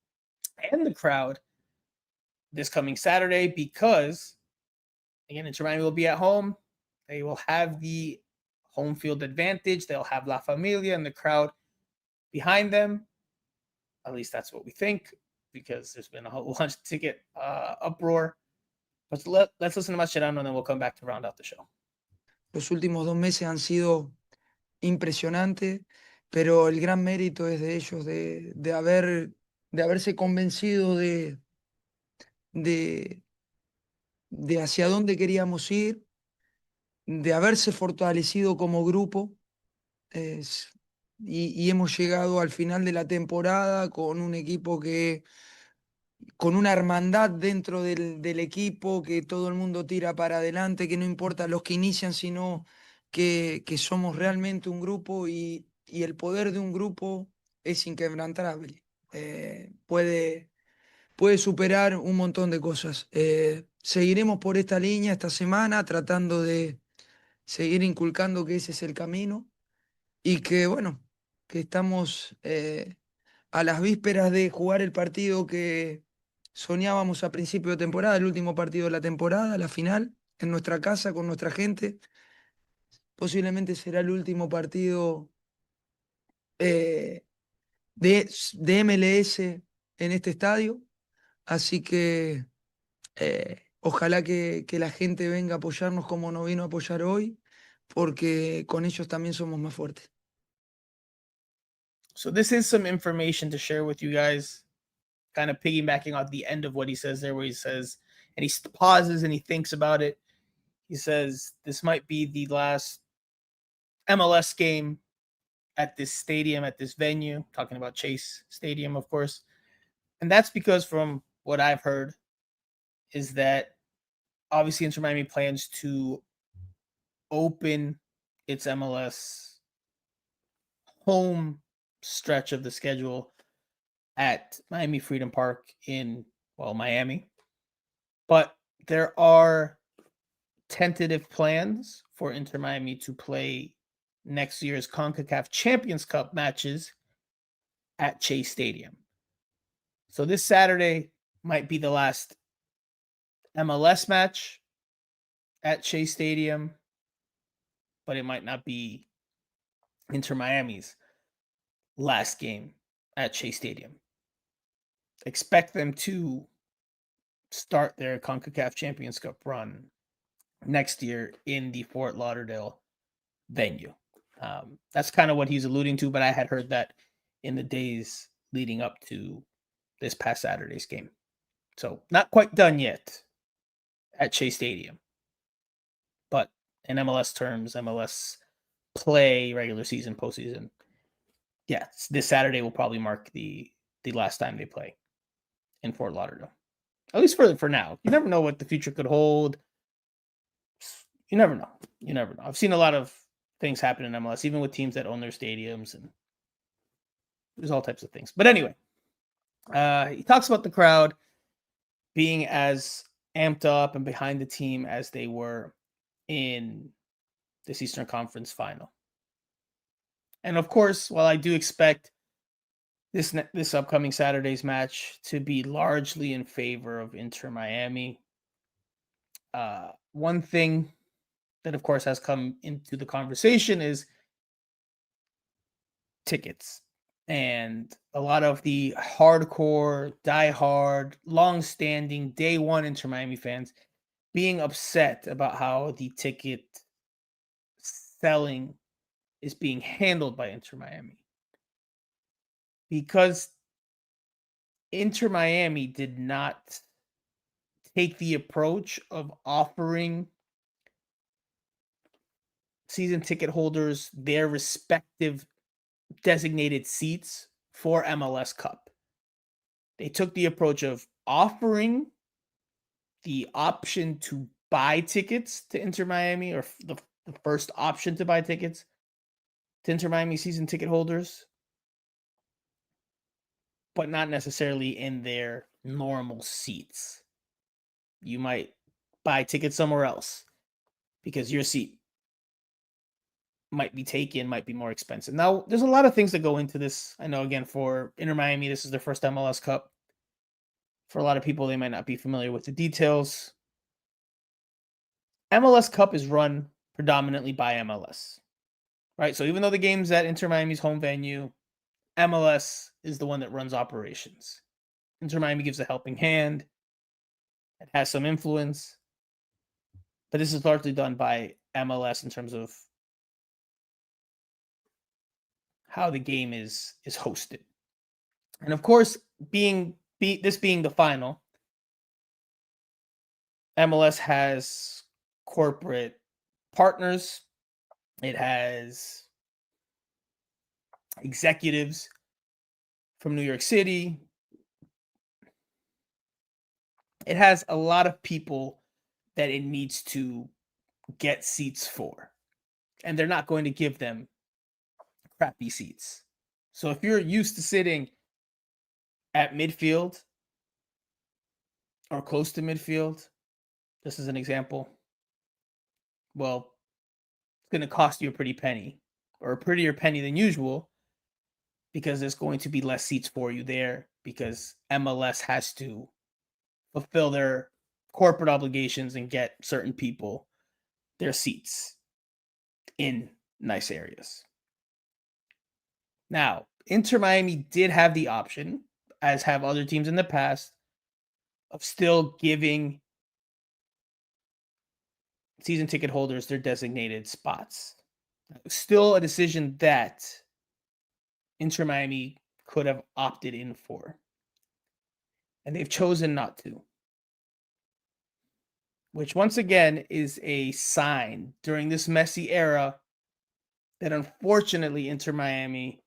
and the crowd this coming Saturday because, again, Inter Miami will be at home. They will have the home field advantage. They'll have La Familia and the crowd behind them. At least that's what we think, because there's been a whole bunch of ticket uproar. But let's listen to Mascherano and then we'll come back to round out the show. Los últimos 2 meses han sido impresionantes, pero el gran mérito es de ellos, de haberse convencido de hacia dónde queríamos ir, de haberse fortalecido como grupo. Y hemos llegado al final de la temporada con un equipo con una hermandad dentro del equipo, que todo el mundo tira para adelante, que no importa los que inician, sino que somos realmente un grupo y el poder de un grupo es inquebrantable. Puede superar un montón de cosas. Seguiremos por esta línea esta semana, tratando de seguir inculcando que ese es el camino y que, bueno, que estamos a las vísperas de jugar el partido que soñábamos a principio de temporada, el último partido de la temporada, la final, en nuestra casa, con nuestra gente. Posiblemente será el último partido de MLS en este estadio. Así que ojalá que la gente venga a apoyarnos como nos vino a apoyar hoy, porque con ellos también somos más fuertes. So this is some information to share with you guys, kind of piggybacking on the end of what he says there, where he says, and he pauses and he thinks about it. He says, this might be the last MLS game at this stadium, at this venue, talking about Chase Stadium, of course. And that's because from what I've heard is that obviously Inter Miami plans to open its MLS home stretch of the schedule at Miami Freedom Park in, Miami. But there are tentative plans for Inter Miami to play next year's CONCACAF Champions Cup matches at Chase Stadium. So this Saturday might be the last MLS match at Chase Stadium, but it might not be Inter Miami's last game at Chase Stadium. Expect them to start their CONCACAF Champions Cup run next year in the Fort Lauderdale venue. That's kind of what he's alluding to, but I had heard that in the days leading up to this past Saturday's game. So not quite done yet at Chase Stadium. But in MLS terms, MLS play, regular season, postseason, yeah, this Saturday will probably mark the last time they play in Fort Lauderdale. At least for now. You never know what the future could hold. You never know. You never know. I've seen a lot of things happen in MLS, even with teams that own their stadiums, and there's all types of things. But anyway, he talks about the crowd being as amped up and behind the team as they were in this Eastern Conference final. And of course, while I do expect this upcoming Saturday's match to be largely in favor of Inter Miami, one thing that, of course, has come into the conversation is tickets. And a lot of the hardcore, diehard, long-standing, day one Inter Miami fans being upset about how the ticket selling is being handled by Inter Miami. Because Inter Miami did not take the approach of offering season ticket holders their respective designated seats for MLS Cup. They took the approach of offering the option to buy tickets to Inter Miami, or the first option to buy tickets to Inter Miami season ticket holders, but not necessarily in their normal seats. You might buy tickets somewhere else because your seat might be taken, might be more expensive. Now, there's a lot of things that go into this. I know, again, for Inter Miami, this is their first MLS Cup. For a lot of people, they might not be familiar with the details. MLS Cup is run predominantly by MLS, right? So even though the game's at Inter Miami's home venue, MLS is the one that runs operations. Inter Miami gives a helping hand. It has some influence. But this is largely done by MLS in terms of how the game is hosted. And of course, this being the final, MLS has corporate partners. It has executives from New York City. It has a lot of people that it needs to get seats for. And they're not going to give them crappy seats. So if you're used to sitting at midfield or close to midfield, this is an example, well, it's going to cost you a pretty penny, or a prettier penny than usual, because there's going to be less seats for you there, because MLS has to fulfill their corporate obligations and get certain people their seats in nice areas. Now, Inter Miami did have the option, as have other teams in the past, of still giving season ticket holders their designated spots. Still a decision that Inter Miami could have opted in for. And they've chosen not to. Which, once again, is a sign during this Messi era that, unfortunately, Inter Miami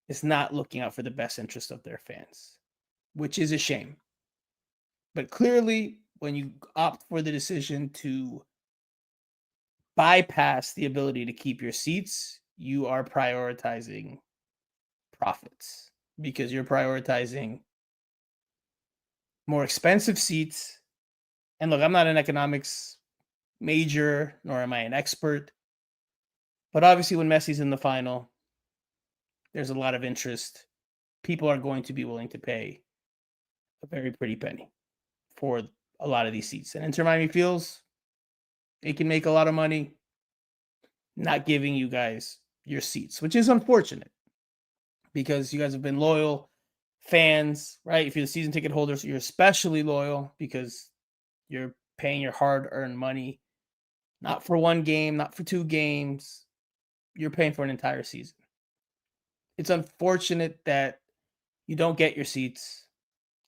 is not looking out for the best interest of their fans, which is a shame. But clearly, when you opt for the decision to bypass the ability to keep your seats, you are prioritizing profits, because you're prioritizing more expensive seats. And look, I'm not an economics major, nor am I an expert. But obviously, when Messi's in the final, there's a lot of interest. People are going to be willing to pay a very pretty penny for a lot of these seats. And Inter Miami feels it can make a lot of money not giving you guys your seats, which is unfortunate, because you guys have been loyal fans, right? If you're the season ticket holders, you're especially loyal because you're paying your hard-earned money, not for one game, not for two games. You're paying for an entire season. It's unfortunate that you don't get your seats.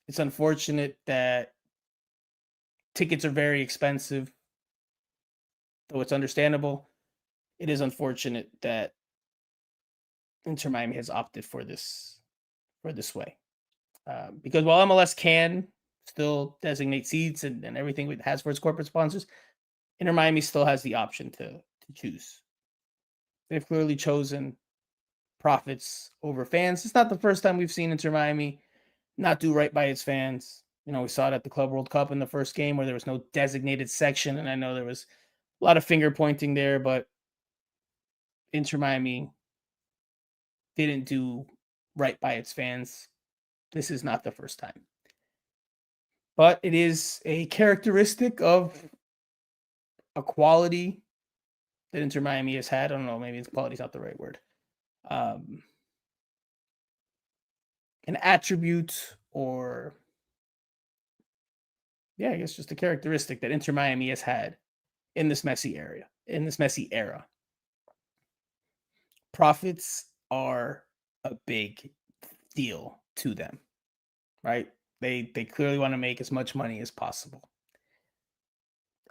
It's unfortunate that tickets are very expensive, though it's understandable. It is unfortunate that Inter Miami has opted for this way. Because while MLS can still designate seats and everything it has for its corporate sponsors, Inter Miami still has the option to choose. They've clearly chosen profits over fans. It's not the first time we've seen Inter Miami not do right by its fans. You know, we saw it at the Club World Cup in the first game where there was no designated section, and I know there was a lot of finger pointing there, but Inter Miami didn't do right by its fans. This is not the first time. But it is a characteristic of a quality that Inter Miami has had. I don't know, maybe quality is not the right word. An attribute, or I guess just a characteristic that Inter Miami has had in this Messi era. Profits are a big deal to them, right? They clearly want to make as much money as possible.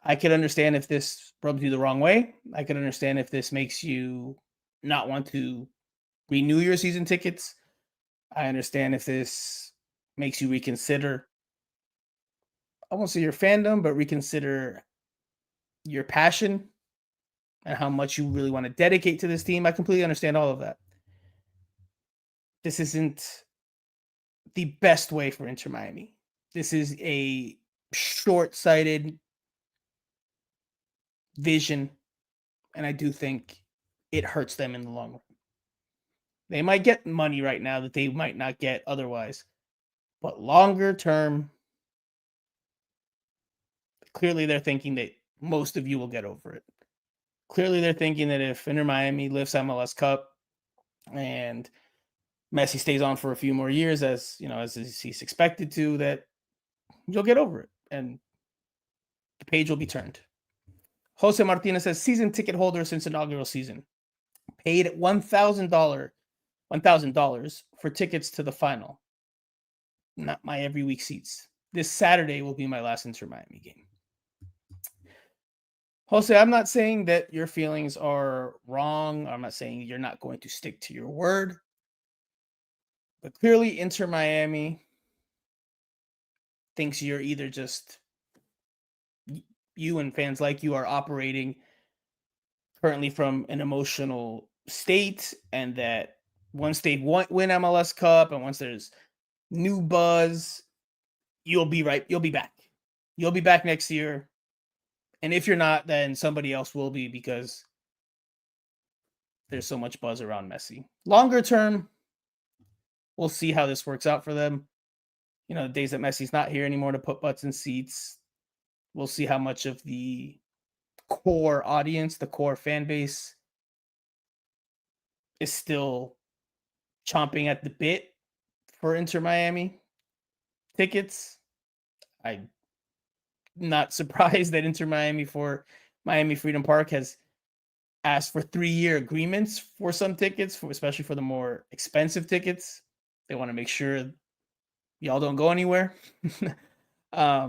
I could understand if this rubs you the wrong way. I could understand if this makes you not want to renew your season tickets. I understand if this makes you reconsider, I won't say your fandom, but reconsider your passion and how much you really want to dedicate to this team. I completely understand all of that. This isn't the best way for Inter Miami. This is a short-sighted vision, and I do think it hurts them in the long run. They might get money right now that they might not get otherwise, but longer term, clearly they're thinking that most of you will get over it. Clearly they're thinking that if Inter Miami lifts MLS Cup and Messi stays on for a few more years, as he's expected to, that you'll get over it and the page will be turned. Jose Martinez says season ticket holder since inaugural season, paid $1,000 for tickets to the final. Not my every week seats. This Saturday will be my last Inter Miami game. Jose, I'm not saying that your feelings are wrong. I'm not saying you're not going to stick to your word. But clearly Inter Miami thinks you're either just, you and fans like you are operating currently from an emotional state, and that once they win MLS Cup and once there's new buzz, you'll be back. You'll be back next year. And if you're not, then somebody else will be, because there's so much buzz around Messi. Longer term, we'll see how this works out for them. You know, the days that Messi's not here anymore to put butts in seats, we'll see how much of the core audience, the core fan base, is still chomping at the bit for Inter Miami tickets. I'm not surprised that Inter Miami for Miami Freedom Park has asked for 3-year agreements for some tickets, especially for the more expensive tickets. They want to make sure y'all don't go anywhere. I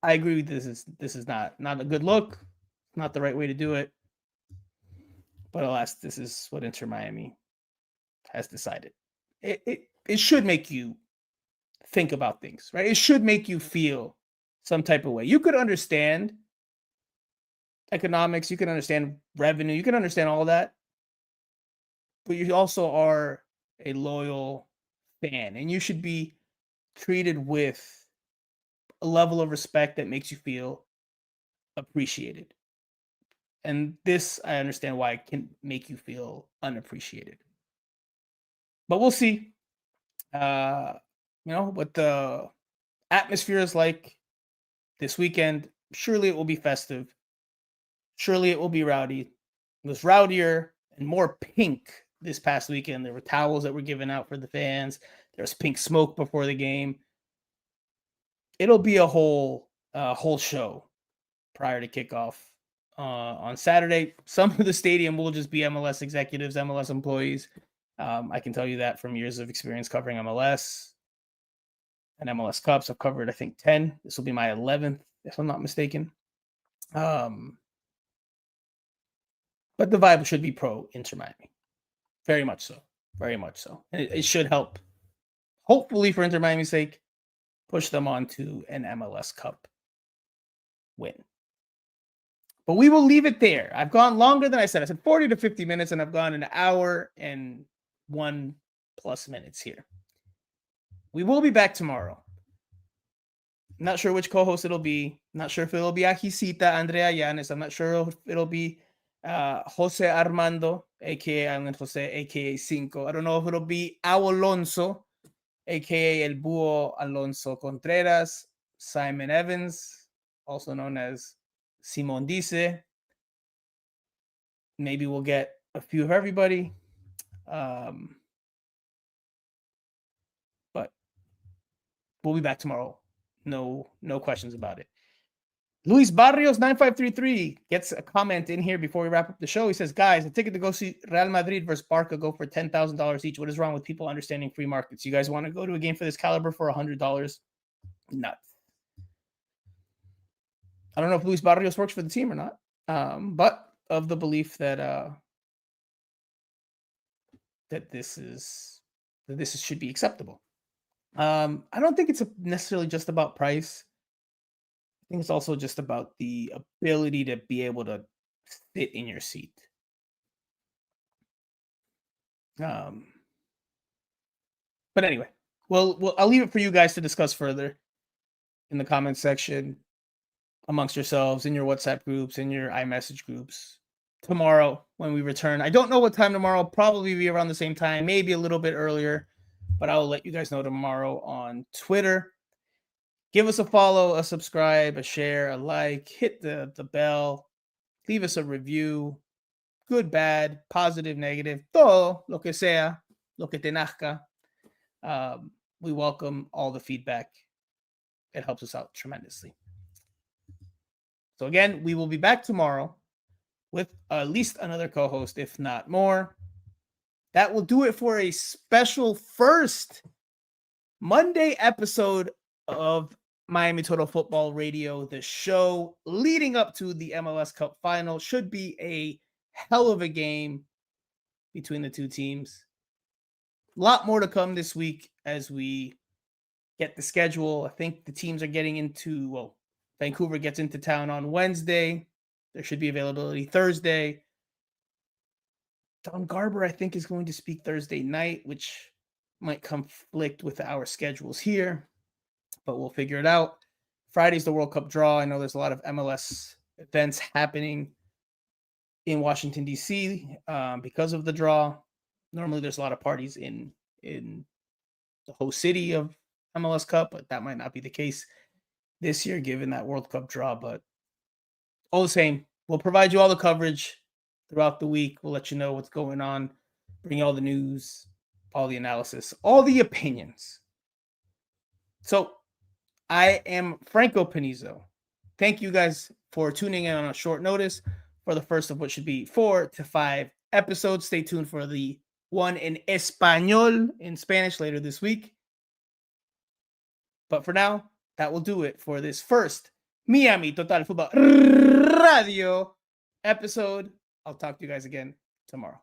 agree with this is not a good look, not the right way to do it. But alas, this is what Inter Miami has decided. It should make you think about things, right? It should make you feel some type of way. You could understand economics, you can understand revenue, you can understand all that, but you also are a loyal fan, and you should be treated with a level of respect that makes you feel appreciated. And this, I understand why it can make you feel unappreciated. But we'll see. What the atmosphere is like this weekend. Surely it will be festive. Surely it will be rowdy. It was rowdier and more pink this past weekend. There were towels that were given out for the fans. There was pink smoke before the game. It'll be a whole show prior to kickoff on Saturday. Some of the stadium will just be MLS executives, MLS employees. I can tell you that from years of experience covering MLS and MLS Cups. I've covered, I think, 10. This will be my 11th, if I'm not mistaken. But the vibe should be pro Inter Miami. Very much so. Very much so. And it should help, hopefully for Inter Miami's sake, push them on to an MLS Cup win. But we will leave it there. I've gone longer than I said. I said 40 to 50 minutes, and I've gone an hour and 1+ minutes here. We will be back tomorrow. Not sure which co-host it'll be. Not sure if it'll be Ajicita, Andrea Llanes. I'm not sure if it'll be Jose Armando, a.k.a. Island Jose, a.k.a. Cinco. I don't know if it'll be Ao Alonso, a.k.a. El Búho Alonso Contreras, Simon Evans, also known as Simon Dice. Maybe we'll get a few of everybody. But we'll be back tomorrow. No questions about it. Luis Barrios 9533 gets a comment in here before we wrap up the show. He says, guys, a ticket to go see Real Madrid versus Barca go for $10,000 each. What is wrong with people understanding free markets? You guys want to go to a game for this caliber for $100? Nuts. I don't know if Luis Barrios works for the team or not, but of the belief that this should be acceptable. I don't think it's necessarily just about price. I think it's also just about the ability to be able to sit in your seat. But anyway, well, I'll leave it for you guys to discuss further in the comments section amongst yourselves, in your WhatsApp groups, in your iMessage groups tomorrow when we return. I don't know what time tomorrow. I'll probably be around the same time, maybe a little bit earlier, but I'll let you guys know tomorrow on Twitter. Give us a follow, a subscribe, a share, a like, hit the bell, leave us a review, good, bad, positive, negative, todo lo que sea, lo que te nazca. We welcome all the feedback. It helps us out tremendously. So again, we will be back tomorrow with at least another co-host, if not more. That will do it for a special first Monday episode of Miami Total Football Radio. The show leading up to the MLS Cup Final should be a hell of a game between the two teams. A lot more to come this week as we get the schedule. I think the teams are getting into, well, Vancouver gets into town on Wednesday. There should be availability Thursday. Don Garber, I think, is going to speak Thursday night, which might conflict with our schedules here, but we'll figure it out. Friday's the World Cup draw. I know there's a lot of MLS events happening in Washington, D.C. Because of the draw. Normally there's a lot of parties in the host city of MLS Cup, but that might not be the case this year given that World Cup draw. But all the same, we'll provide you all the coverage throughout the week. We'll let you know what's going on, bring you all the news, all the analysis, all the opinions. So I am Franco Panizo. Thank you guys for tuning in on a short notice for the first of what should be 4 to 5 episodes. Stay tuned for the one in Español, in Spanish, later this week. But for now, that will do it for this first Miami Total Football Radio episode. I'll talk to you guys again tomorrow.